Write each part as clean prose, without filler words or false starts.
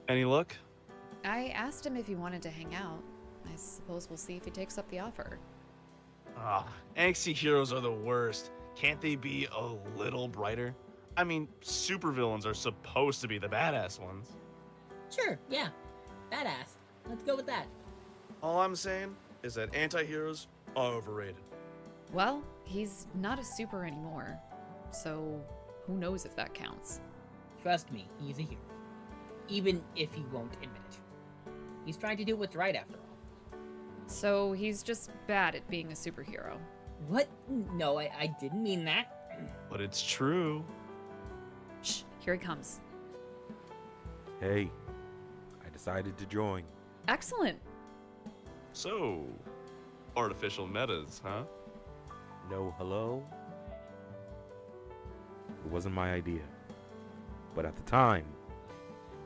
Any luck? I asked him if he wanted to hang out. I suppose we'll see if he takes up the offer. Angsty heroes are the worst. Can't they be a little brighter? I mean, supervillains are supposed to be the badass ones. Sure, yeah. Badass. Let's go with that. All I'm saying is that anti-heroes are overrated. Well, he's not a super anymore, so who knows if that counts. Trust me, he's a hero. Even if he won't admit it. He's trying to do what's right after all. So he's just bad at being a superhero. What? No, I didn't mean that. But it's true. Shh, here he comes. Hey, I decided to join. Excellent. So, artificial metas, huh? No hello? It wasn't my idea. But at the time,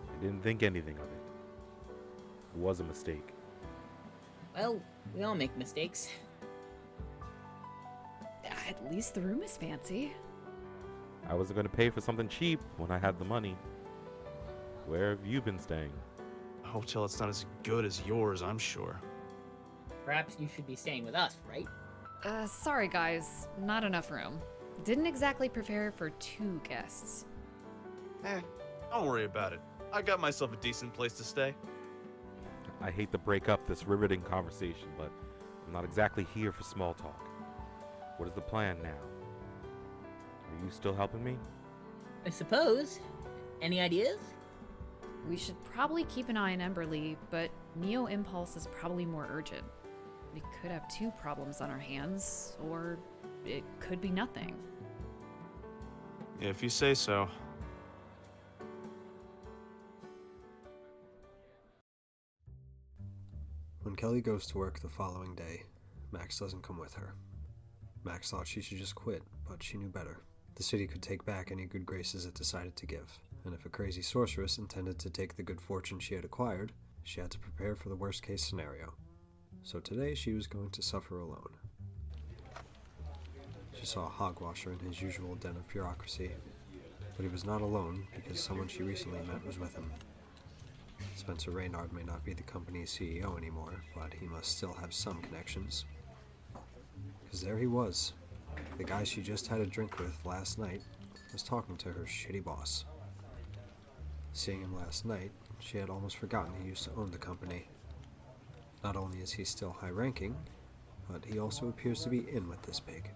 I didn't think anything of it. It was a mistake. Well, we all make mistakes. At least the room is fancy. I wasn't going to pay for something cheap when I had the money. Where have you been staying? A hotel that's not as good as yours, I'm sure. Perhaps you should be staying with us, right? Sorry guys, not enough room. Didn't exactly prepare for 2 guests. Don't worry about it. I got myself a decent place to stay. I hate to break up this riveting conversation, but I'm not exactly here for small talk. What is the plan now? Are you still helping me? I suppose. Any ideas? We should probably keep an eye on Emberly, but Neo Impulse is probably more urgent. We could have 2 problems on our hands, or it could be nothing. If you say so. When Kelly goes to work the following day, Max doesn't come with her. Max thought she should just quit, but she knew better. The city could take back any good graces it decided to give, and if a crazy sorceress intended to take the good fortune she had acquired, she had to prepare for the worst case scenario. So today she was going to suffer alone. She saw a hogwasher in his usual den of bureaucracy, but he was not alone because someone she recently met was with him. Spencer Reynard may not be the company's CEO anymore, but he must still have some connections. Because there he was. The guy she just had a drink with last night was talking to her shitty boss. Seeing him last night, she had almost forgotten he used to own the company. Not only is he still high-ranking, but he also appears to be in with this pig.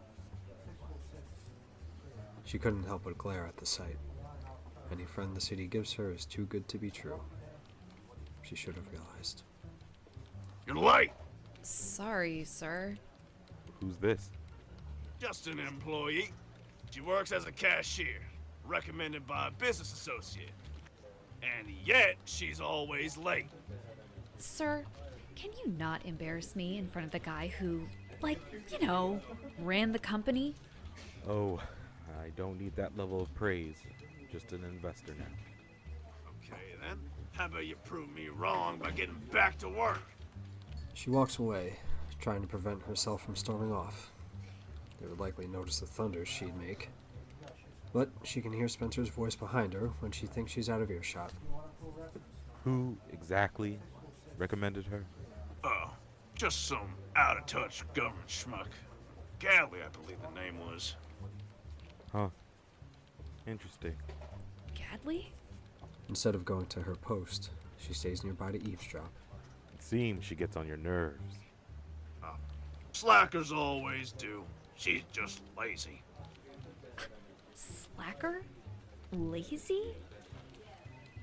She couldn't help but glare at the sight. Any friend the city gives her is too good to be true. She should have realized. You're late! Sorry, sir. Who's this? Just an employee. She works as a cashier, recommended by a business associate. And yet, she's always late. Sir, can you not embarrass me in front of the guy who, ran the company? Oh, I don't need that level of praise. Just an investor now. Okay then, how about you prove me wrong by getting back to work? She walks away, trying to prevent herself from storming off. They would likely notice the thunders she'd make. But she can hear Spencer's voice behind her when she thinks she's out of earshot. Who exactly recommended her? Oh, just some out-of-touch government schmuck. Gadley, I believe the name was. Huh. Interesting. Gadley? Instead of going to her post, she stays nearby to eavesdrop. It seems she gets on your nerves. Slackers always do. She's just lazy. Slacker? Lazy?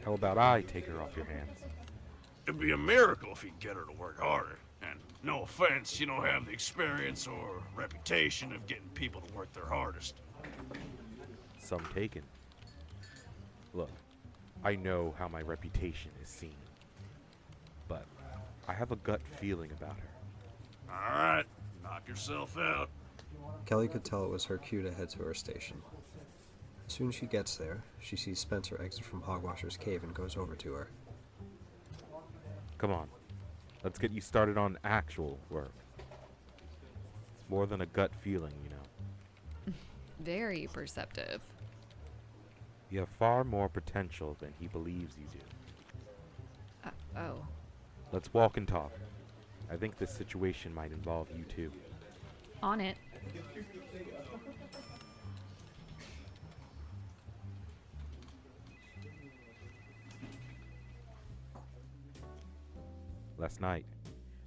How about I take her off your hands? It'd be a miracle if you get her to work harder. And no offense, you don't have the experience or reputation of getting people to work their hardest. Some taken. Look, I know how my reputation is seen. But I have a gut feeling about her. Alright, knock yourself out. Kelly could tell it was her cue to head to her station. As soon as she gets there, she sees Spencer exit from Hogwasher's cave and goes over to her. Come on, let's get you started on actual work. It's more than a gut feeling, you know. Very perceptive. You have far more potential than he believes you do. Oh. Let's walk and talk. I think this situation might involve you too. On it. Last night,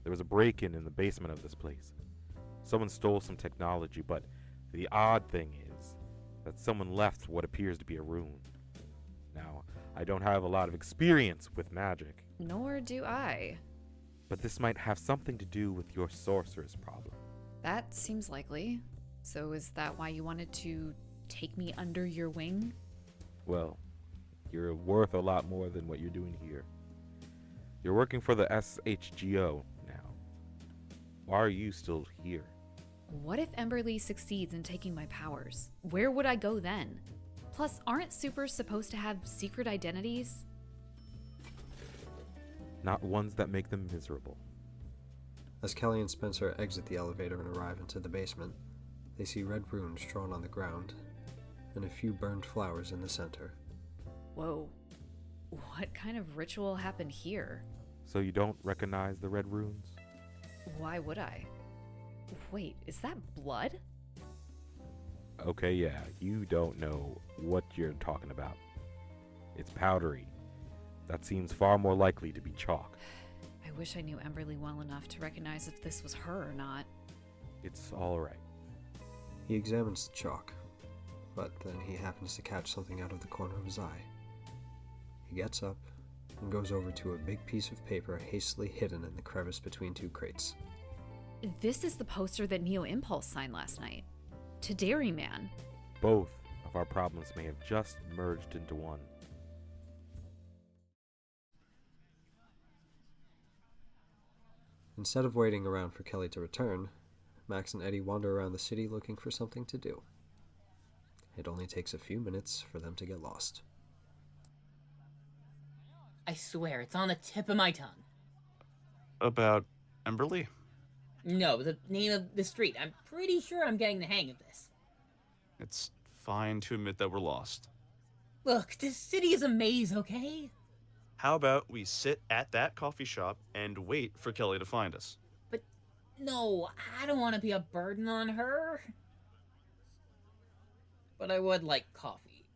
there was a break-in in the basement of this place. Someone stole some technology, but the odd thing is that someone left what appears to be a rune. Now, I don't have a lot of experience with magic, Nor do I. but this might have something to do with your sorceress problem. That seems likely. So is that why you wanted to take me under your wing? Well, you're worth a lot more than what you're doing here. You're working for the SHGO now. Why are you still here? What if Emberly succeeds in taking my powers? Where would I go then? Plus, aren't supers supposed to have secret identities? Not ones that make them miserable. As Kelly and Spencer exit the elevator and arrive into the basement, they see red runes drawn on the ground and a few burned flowers in the center. Whoa. What kind of ritual happened here? So you don't recognize the red runes? Why would I? Wait, is that blood? Okay, yeah, you don't know what you're talking about. It's powdery. That seems far more likely to be chalk. I wish I knew Emberly well enough to recognize if this was her or not. It's alright. He examines the chalk, but then he happens to catch something out of the corner of his eye. He gets up and goes over to a big piece of paper hastily hidden in the crevice between two crates. This is the poster that Neo Impulse signed last night. To Dairyman. Both of our problems may have just merged into one. Instead of waiting around for Kelly to return, Max and Eddie wander around the city looking for something to do. It only takes a few minutes for them to get lost. I swear, it's on the tip of my tongue. About Emberly? No, the name of the street. I'm pretty sure I'm getting the hang of this. It's fine to admit that we're lost. Look, this city is a maze, okay? How about we sit at that coffee shop and wait for Kelly to find us? But no, I don't want to be a burden on her. But I would like coffee.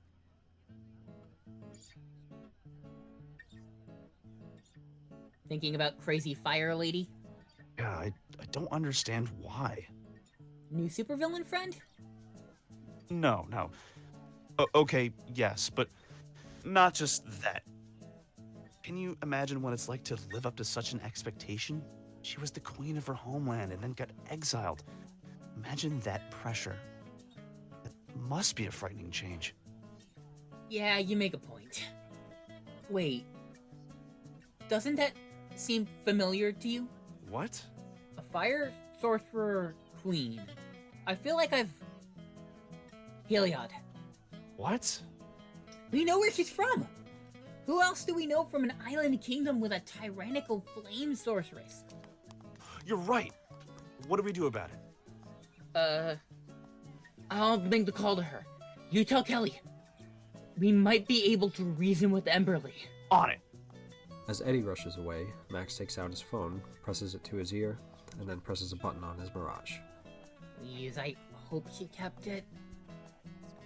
Thinking about crazy fire lady? Yeah, I don't understand why. New supervillain friend? No. Okay, yes, but not just that. Can you imagine what it's like to live up to such an expectation? She was the queen of her homeland and then got exiled. Imagine that pressure. That must be a frightening change. Yeah, you make a point. Wait. Doesn't that seem familiar to you? What? A fire sorcerer queen. I feel like I've... Heliod. What? We know where she's from! Who else do we know from an island kingdom with a tyrannical flame sorceress? You're right. What do we do about it? I'll make the call to her. You tell Kelly. We might be able to reason with Emberly. On it. As Eddie rushes away, Max takes out his phone, presses it to his ear, and then presses a button on his Mirage. Please, I hope she kept it.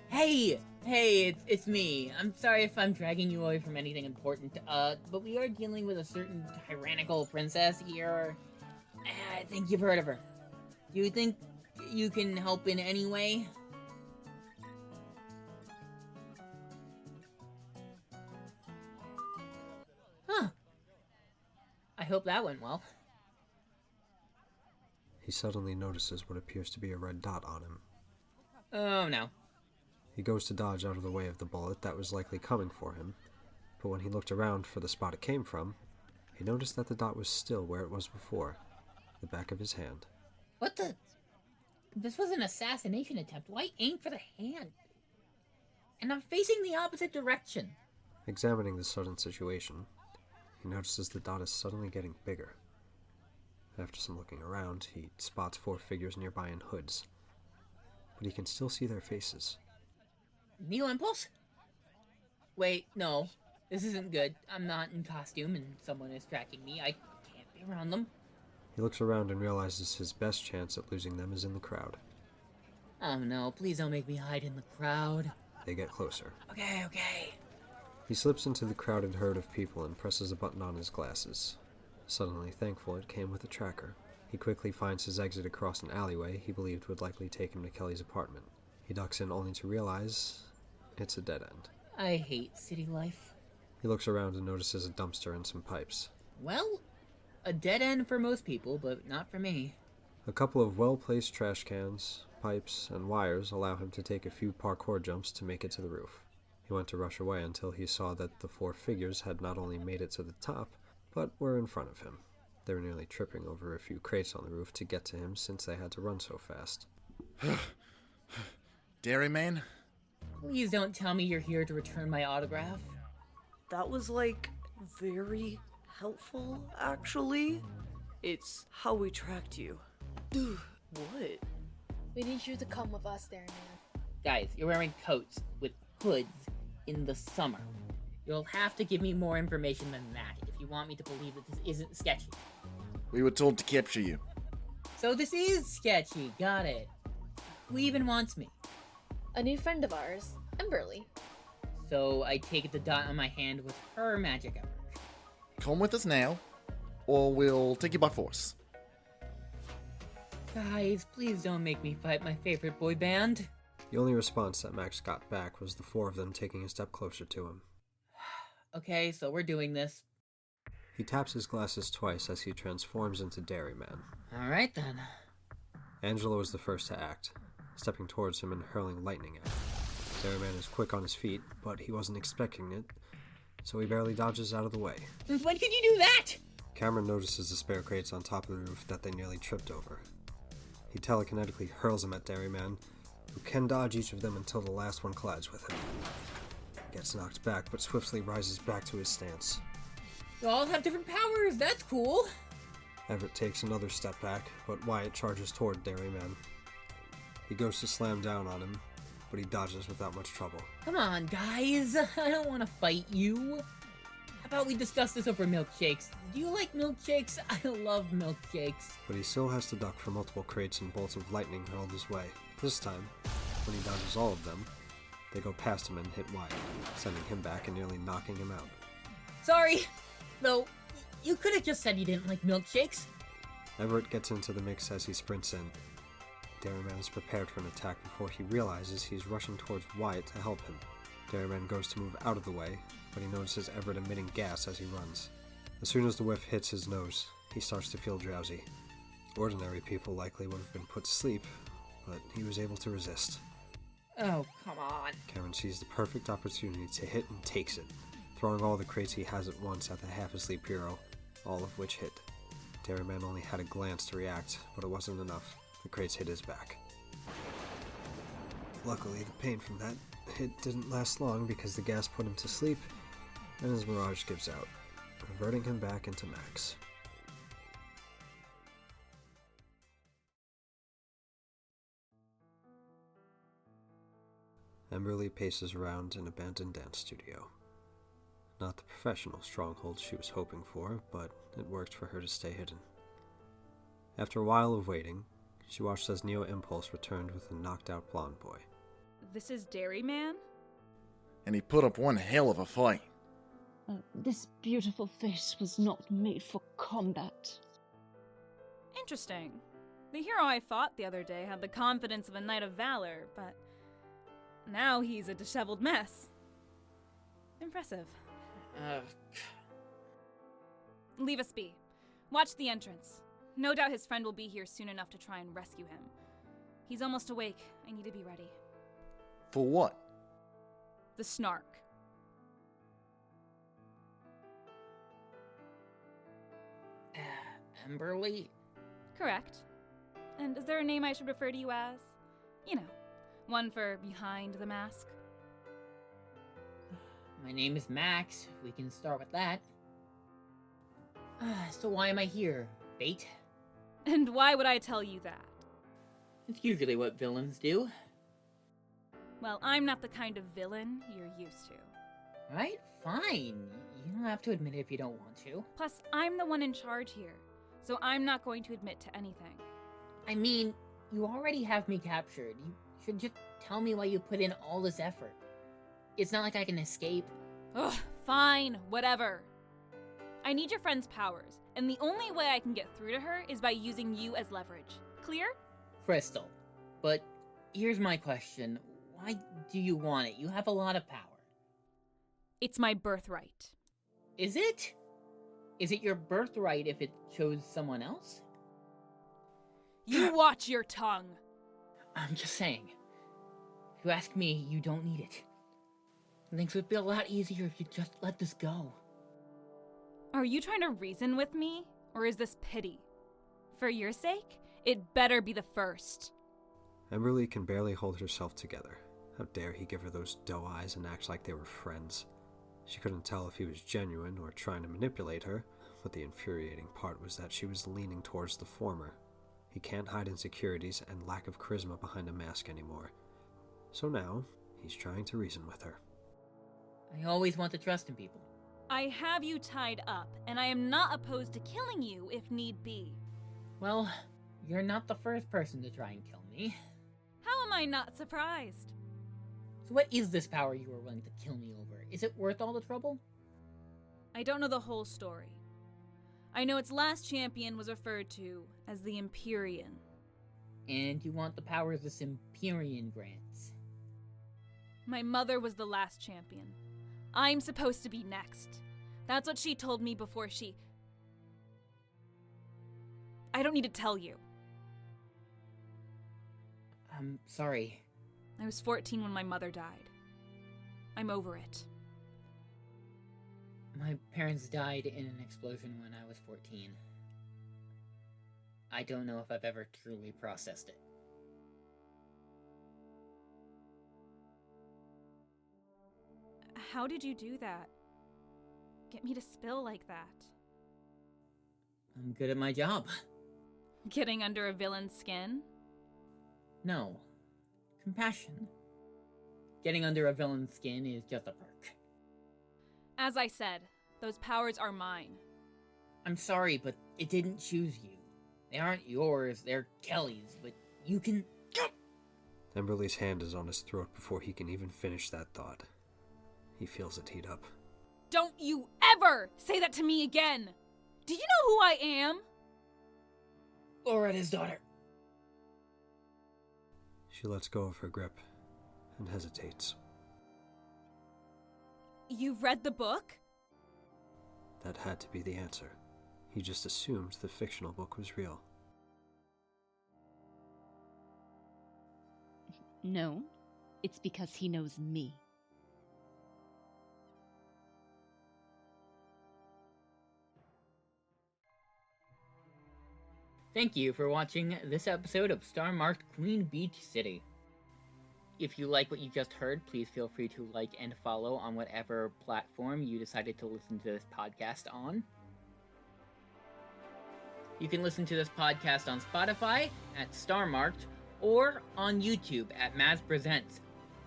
Hey, it's me. I'm sorry if I'm dragging you away from anything important, but we are dealing with a certain tyrannical princess here. I think you've heard of her. Do you think you can help in any way? Huh. I hope that went well. He suddenly notices what appears to be a red dot on him. Oh no. He goes to dodge out of the way of the bullet that was likely coming for him, but when he looked around for the spot it came from, he noticed that the dot was still where it was before, the back of his hand. What the? This was an assassination attempt. Why aim for the hand? And I'm facing the opposite direction. Examining the sudden situation, he notices the dot is suddenly getting bigger. After some looking around, he spots 4 figures nearby in hoods, but he can still see their faces. Neo Impulse? Wait, no. This isn't good. I'm not in costume and someone is tracking me. I can't be around them. He looks around and realizes his best chance at losing them is in the crowd. Oh no, please don't make me hide in the crowd. They get closer. Okay. He slips into the crowded herd of people and presses a button on his glasses. Suddenly thankful it came with a tracker. He quickly finds his exit across an alleyway he believed would likely take him to Kelly's apartment. He ducks in only to realize it's a dead end. I hate city life. He looks around and notices a dumpster and some pipes. Well, a dead end for most people, but not for me. A couple of well-placed trash cans, pipes, and wires allow him to take a few parkour jumps to make it to the roof. He went to rush away until he saw that the 4 figures had not only made it to the top, but were in front of him. They were nearly tripping over a few crates on the roof to get to him since they had to run so fast. Dairyman? Please don't tell me you're here to return my autograph. That was, very helpful, actually. It's how we tracked you. Dude, what? We need you to come with us, Dairyman. Guys, you're wearing coats with hoods in the summer. You'll have to give me more information than that if you want me to believe that this isn't sketchy. We were told to capture you. So this is sketchy, got it. Who even wants me? A new friend of ours, Emberly. So I take the dot on my hand with her magic at work. Come with us now, or we'll take you by force. Guys, please don't make me fight my favorite boy band. The only response that Max got back was the 4 of them taking a step closer to him. Okay, so we're doing this. He taps his glasses twice as he transforms into Dairyman. Alright then. Angela was the first to act, stepping towards him and hurling lightning at him. Dairyman is quick on his feet, but he wasn't expecting it, so he barely dodges out of the way. Since when can you do that? Cameron notices the spare crates on top of the roof that they nearly tripped over. He telekinetically hurls them at Dairyman, who can dodge each of them until the last one collides with him. He gets knocked back, but swiftly rises back to his stance. You all have different powers, that's cool. Everett takes another step back, but Wyatt charges toward Dairyman. He goes to slam down on him, but he dodges without much trouble. Come on, guys. I don't want to fight you. How about we discuss this over milkshakes? Do you like milkshakes? I love milkshakes. But he still has to duck for multiple crates and bolts of lightning hurled his way. This time, when he dodges all of them, they go past him and hit Wyatt, sending him back and nearly knocking him out. Sorry, though, you could have just said you didn't like milkshakes. Everett gets into the mix as he sprints in. Dairyman is prepared for an attack before he realizes he's rushing towards Wyatt to help him. Dairyman goes to move out of the way, but he notices Everett emitting gas as he runs. As soon as the whiff hits his nose, he starts to feel drowsy. Ordinary people likely would have been put to sleep, but he was able to resist. Oh, come on. Cameron sees the perfect opportunity to hit and takes it, throwing all the crates he has at once at the half-asleep hero, all of which hit. Dairyman only had a glance to react, but it wasn't enough. The crates hit his back. Luckily, the pain from that hit didn't last long because the gas put him to sleep, and his mirage gives out, reverting him back into Max. Emberly paces around an abandoned dance studio. Not the professional stronghold she was hoping for, but it worked for her to stay hidden. After a while of waiting, she watched as Neo Impulse returned with a knocked-out blonde boy. This is Dairyman? And he put up one hell of a fight. This beautiful face was not made for combat. Interesting. The hero I fought the other day had the confidence of a knight of valor, but now he's a disheveled mess. Impressive. Leave us be. Watch the entrance. No doubt his friend will be here soon enough to try and rescue him. He's almost awake. I need to be ready. For what? The snark. Emberly? Correct. And is there a name I should refer to you as? You know, one for behind the mask. My name is Max. We can start with that. So why am I here? Bait? And why would I tell you that? It's usually what villains do. Well, I'm not the kind of villain you're used to. Alright, fine. You don't have to admit it if you don't want to. Plus, I'm the one in charge here, so I'm not going to admit to anything. I mean, you already have me captured. You should just tell me why you put in all this effort. It's not like I can escape. Ugh, fine, whatever. I need your friend's powers, and the only way I can get through to her is by using you as leverage. Clear? Crystal. But here's my question. Why do you want it? You have a lot of power. It's my birthright. Is it? Is it your birthright if it chose someone else? You watch your tongue. I'm just saying. If you ask me, you don't need it. Things would be a lot easier if you just let this go. Are you trying to reason with me, or is this pity? For your sake, it better be the first. Emberly can barely hold herself together. How dare he give her those doe eyes and act like they were friends. She couldn't tell if he was genuine or trying to manipulate her, but the infuriating part was that she was leaning towards the former. He can't hide insecurities and lack of charisma behind a mask anymore. So now, he's trying to reason with her. I always want to trust in people. I have you tied up, and I am not opposed to killing you if need be. Well, you're not the first person to try and kill me. How am I not surprised? So what is this power you are willing to kill me over? Is it worth all the trouble? I don't know the whole story. I know its last champion was referred to as the Empyrean. And you want the powers this Empyrean grants? My mother was the last champion. I'm supposed to be next. That's what she told me before she... I don't need to tell you. I'm sorry. I was 14 when my mother died. I'm over it. My parents died in an explosion when I was 14. I don't know if I've ever truly processed it. How did you do that? Get me to spill like that? I'm good at my job. Getting under a villain's skin? No. Compassion. Getting under a villain's skin is just a perk. As I said, those powers are mine. I'm sorry, but it didn't choose you. They aren't yours, they're Kelly's, but you can... Emberly's hand is on his throat before he can even finish that thought. He feels it heat up. Don't you ever say that to me again! Do you know who I am? Loretta's daughter. She lets go of her grip and hesitates. You've read the book? That had to be the answer. He just assumed the fictional book was real. No, it's because he knows me. Thank you for watching this episode of Star-Marked Queen Beach City. If you like what you just heard, please feel free to like and follow on whatever platform you decided to listen to this podcast on. You can listen to this podcast on Spotify at Star-Marked or on YouTube at Maz Presents.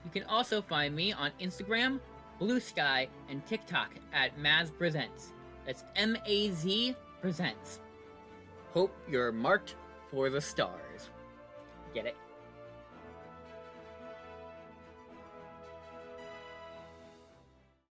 You can also find me on Instagram, Blue Skye, and TikTok at Maz Presents. That's M-A-Z Presents. Hope you're marked for the stars. Get it?